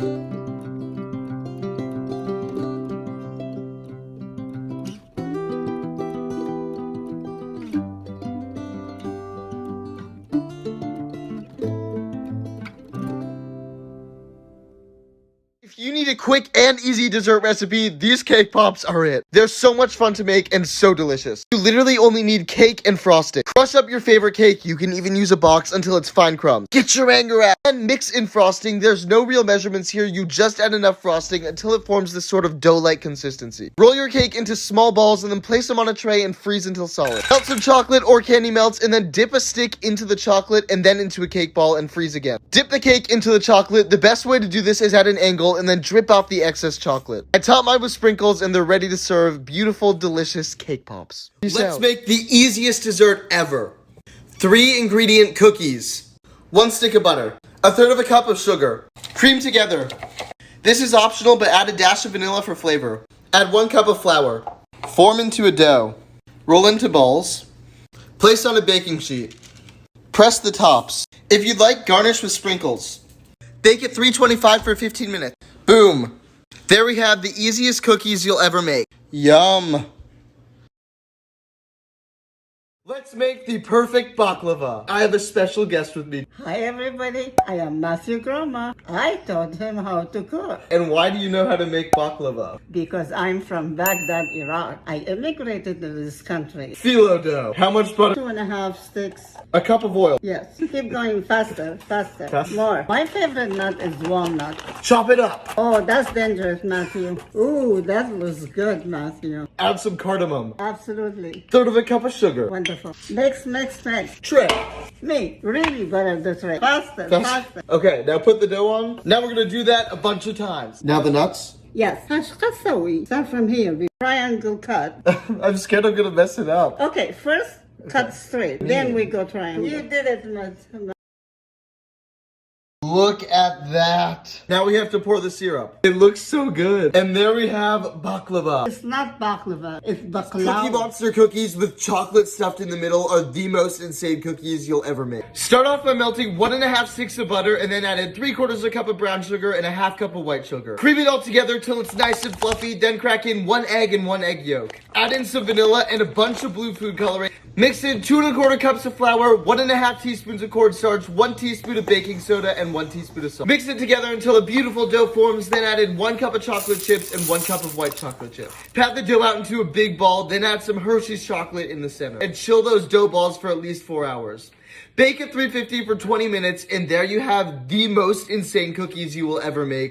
If you need a quick and easy dessert recipe, these cake pops are it. They're so much fun to make and so delicious. You literally only need cake and frosting. Crush up your favorite cake. You can even use a box until it's fine crumbs. Get your anger out and mix in frosting. There's no real measurements here. You just add enough frosting until it forms this sort of dough-like consistency. Roll your cake into small balls and then place them on a tray and freeze until solid. Melt some chocolate or candy melts and then dip a stick into the chocolate and then into a cake ball and freeze again. Dip the cake into the chocolate. The best way to do this is at an angle and then drip off the excess chocolate. I top mine with sprinkles and they're ready to serve beautiful, delicious cake pops. Let's make the easiest dessert ever. 3-ingredient cookies. 1 stick of butter. 1/3 cup of sugar. Cream together. This is optional, but add a dash of vanilla for flavor. Add 1 cup of flour. Form into a dough. Roll into balls. Place on a baking sheet. Press the tops. If you'd like, garnish with sprinkles. Bake at 325 for 15 minutes. Boom. There we have the easiest cookies you'll ever make. Yum. Let's make the perfect baklava. I have a special guest with me. Hi everybody, I am Matthew Grandma. I taught him how to cook. And why do you know how to make baklava? Because I'm from Baghdad, Iraq. I immigrated to this country. Phyllo dough. How much butter? 2.5 sticks. A cup of oil. Yes, keep going faster. Fast? More. My favorite nut is walnut. Chop it up. Oh, that's dangerous, Matthew. Ooh, that was good, Matthew. Add some cardamom. Absolutely. 1/3 cup of sugar. Wonderful. Mix, mix, mix. Tray. Me, really better this way. Faster, faster. Okay, now put the dough on. Now we're gonna do that a bunch of times. Now the nuts. Yes. Start from here. Triangle cut. I'm scared I'm gonna mess it up. Okay, first cut straight, then we go triangle. You did it, Matt. Look at that. Now we have to pour the syrup. It looks so good. And there we have baklava. It's not baklava, it's Cookie baklava. Monster cookies with chocolate stuffed in the middle are the most insane cookies you'll ever make. Start off by melting 1.5 sticks of butter and then add in 3/4 cup of brown sugar and a 1/2 cup of white sugar. Cream it all together till it's nice and fluffy, then crack in 1 egg and 1 egg yolk. Add in some vanilla and a bunch of blue food coloring. Mix in 2 1/4 cups of flour, 1.5 teaspoons of cornstarch, 1 teaspoon of baking soda, and 1 teaspoon of salt. Mix it together until a beautiful dough forms, then add in 1 cup of chocolate chips and 1 cup of white chocolate chips. Pat the dough out into a big ball, then add some Hershey's chocolate in the center. And chill those dough balls for at least 4 hours. Bake at 350 for 20 minutes, and there you have the most insane cookies you will ever make.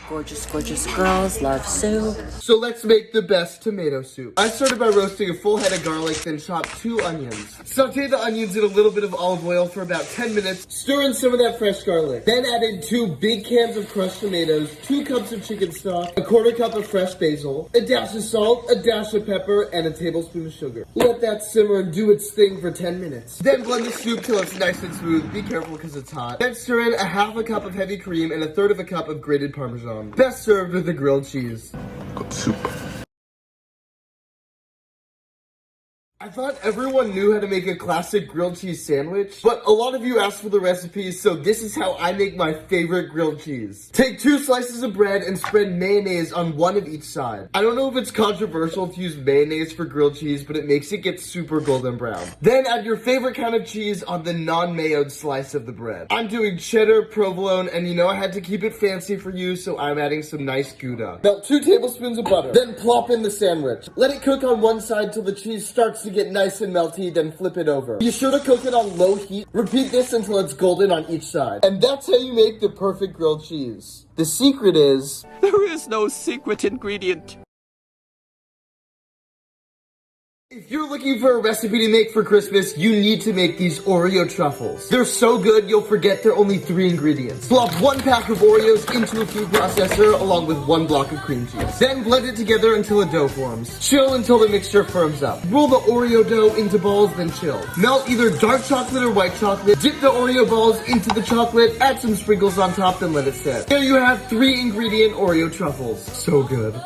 Gorgeous, gorgeous girls love soup. So let's make the best tomato soup. I started by roasting a full head of garlic, then chopped 2 onions. Saute the onions in a little bit of olive oil for about 10 minutes. Stir in some of that fresh garlic. Then add in 2 big cans of crushed tomatoes, 2 cups of chicken stock, a 1/4 cup of fresh basil, a dash of salt, a dash of pepper, and a tablespoon of sugar. Let that simmer and do its thing for 10 minutes. Then blend the soup till it's nice and smooth. Be careful because it's hot. Then stir in a 1/2 cup of heavy cream and a 1/3 cup of grated Parmesan. Best served with the grilled cheese. Good soup. I thought everyone knew how to make a classic grilled cheese sandwich, but a lot of you asked for the recipes, so this is how I make my favorite grilled cheese. Take 2 slices of bread and spread mayonnaise on 1 of each side. I don't know if it's controversial to use mayonnaise for grilled cheese, but it makes it get super golden brown. Then add your favorite kind of cheese on the non-mayoed slice of the bread. I'm doing cheddar, provolone, and you know I had to keep it fancy for you, so I'm adding some nice Gouda. Melt 2 tablespoons of butter, then plop in the sandwich. Let it cook on one side till the cheese starts to get nice and melty, then flip it over. Be sure to cook it on low heat. Repeat this until it's golden on each side. And that's how you make the perfect grilled cheese. The secret is... There is no secret ingredient. If you're looking for a recipe to make for Christmas, you need to make these Oreo truffles. They're so good, you'll forget they're only 3 ingredients. Plop 1 pack of Oreos into a food processor along with 1 block of cream cheese. Then blend it together until a dough forms. Chill until the mixture firms up. Roll the Oreo dough into balls, then chill. Melt either dark chocolate or white chocolate. Dip the Oreo balls into the chocolate, add some sprinkles on top, then let it set. There you have 3 ingredient Oreo truffles. So good.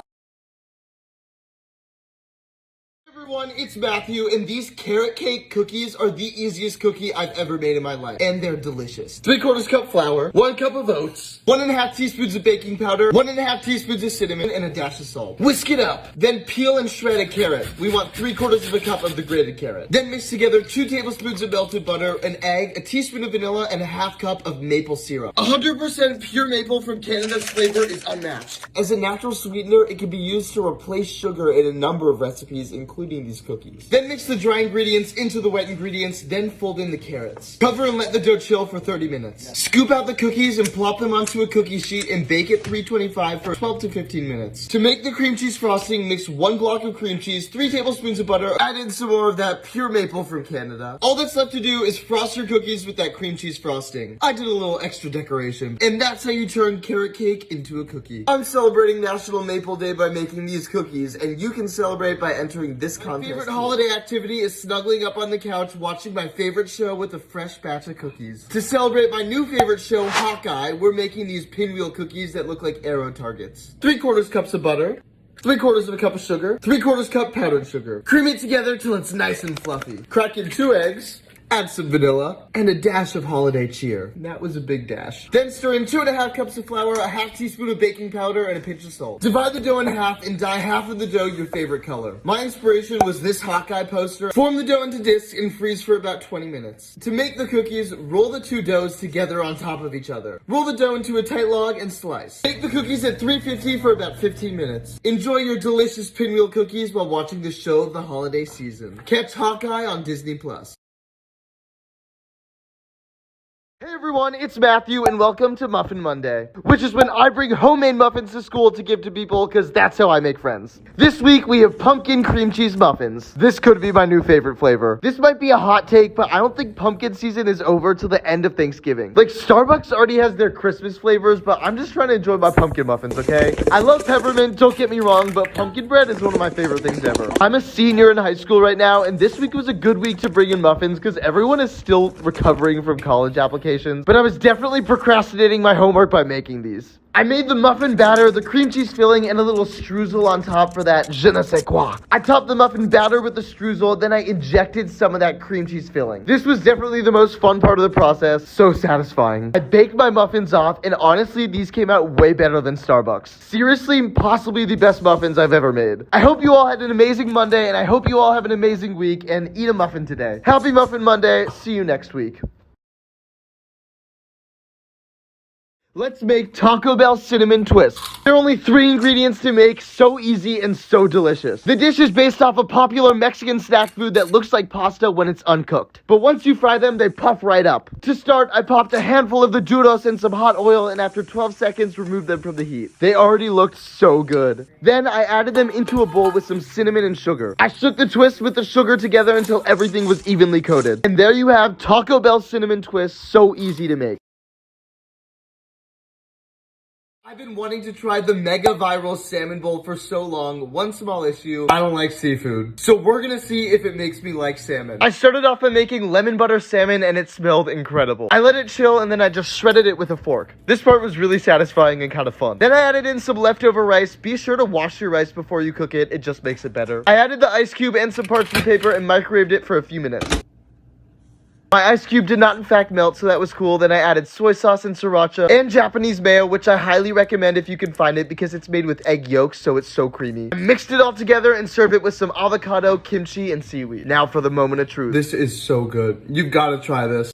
everyone, it's Matthew, and these carrot cake cookies are the easiest cookie I've ever made in my life, and they're delicious. 3/4 cup flour, 1 cup of oats, 1.5 teaspoons of baking powder, 1.5 teaspoons of cinnamon, and a dash of salt. Whisk it up, then peel and shred a carrot. We want 3/4 cup of the grated carrot. Then mix together 2 tablespoons of melted butter, an egg, a teaspoon of vanilla, and a 1/2 cup of maple syrup. 100% pure maple from Canada's flavor is unmatched. As a natural sweetener, it can be used to replace sugar in a number of recipes, including these cookies. Then mix the dry ingredients into the wet ingredients, then fold in the carrots. Cover and let the dough chill for 30 minutes. Scoop out the cookies and plop them onto a cookie sheet and bake at 325 for 12 to 15 minutes. To make the cream cheese frosting, mix 1 block of cream cheese, 3 tablespoons of butter, add in some more of that pure maple from Canada. All that's left to do is frost your cookies with that cream cheese frosting. I did a little extra decoration, and that's how you turn carrot cake into a cookie. I'm celebrating National Maple Day by making these cookies, and you can celebrate by entering this contest. My favorite holiday activity is snuggling up on the couch watching my favorite show with a fresh batch of cookies. To celebrate my new favorite show, Hawkeye, we're making these pinwheel cookies that look like arrow targets. 3/4 cups of butter, 3/4 cup of sugar, 3/4 cup powdered sugar. Cream it together till it's nice and fluffy. Crack in 2 eggs. Add some vanilla, and a dash of holiday cheer. That was a big dash. Then stir in 2.5 cups of flour, a 1/2 teaspoon of baking powder, and a pinch of salt. Divide the dough in half and dye half of the dough your favorite color. My inspiration was this Hawkeye poster. Form the dough into discs and freeze for about 20 minutes. To make the cookies, roll the 2 doughs together on top of each other. Roll the dough into a tight log and slice. Bake the cookies at 350 for about 15 minutes. Enjoy your delicious pinwheel cookies while watching the show of the holiday season. Catch Hawkeye on Disney+. Hey everyone, it's Matthew and welcome to Muffin Monday, which is when I bring homemade muffins to school to give to people because that's how I make friends. This week we have pumpkin cream cheese muffins. This could be my new favorite flavor. This might be a hot take, but I don't think pumpkin season is over till the end of Thanksgiving. Like Starbucks already has their Christmas flavors, but I'm just trying to enjoy my pumpkin muffins, okay? I love peppermint, don't get me wrong, but pumpkin bread is one of my favorite things ever. I'm a senior in high school right now, and this week was a good week to bring in muffins because everyone is still recovering from college applications. But I was definitely procrastinating my homework by making these. I made the muffin batter, the cream cheese filling, and a little streusel on top for that je ne sais quoi. I topped the muffin batter with the streusel, then I injected some of that cream cheese filling. This was definitely the most fun part of the process. So satisfying. I baked my muffins off, and honestly, these came out way better than Starbucks. Seriously, possibly the best muffins I've ever made. I hope you all had an amazing Monday, and I hope you all have an amazing week, and eat a muffin today. Happy Muffin Monday. See you next week. Let's make Taco Bell Cinnamon Twist. There are only 3 ingredients to make, so easy and so delicious. The dish is based off a popular Mexican snack food that looks like pasta when it's uncooked. But once you fry them, they puff right up. To start, I popped a handful of the churros in some hot oil and after 12 seconds, removed them from the heat. They already looked so good. Then I added them into a bowl with some cinnamon and sugar. I shook the twist with the sugar together until everything was evenly coated. And there you have Taco Bell Cinnamon Twist, so easy to make. I've been wanting to try the mega viral salmon bowl for so long. One small issue, I don't like seafood. So we're gonna see if it makes me like salmon. I started off by making lemon butter salmon and it smelled incredible. I let it chill and then I just shredded it with a fork. This part was really satisfying and kind of fun. Then I added in some leftover rice. Be sure to wash your rice before you cook it. It just makes it better. I added the ice cube and some parchment paper and microwaved it for a few minutes. My ice cube did not in fact melt, so that was cool. Then I added soy sauce and sriracha and Japanese mayo, which I highly recommend if you can find it because it's made with egg yolks, so it's so creamy. I mixed it all together and served it with some avocado, kimchi, and seaweed. Now for the moment of truth. This is so good. You've got to try this.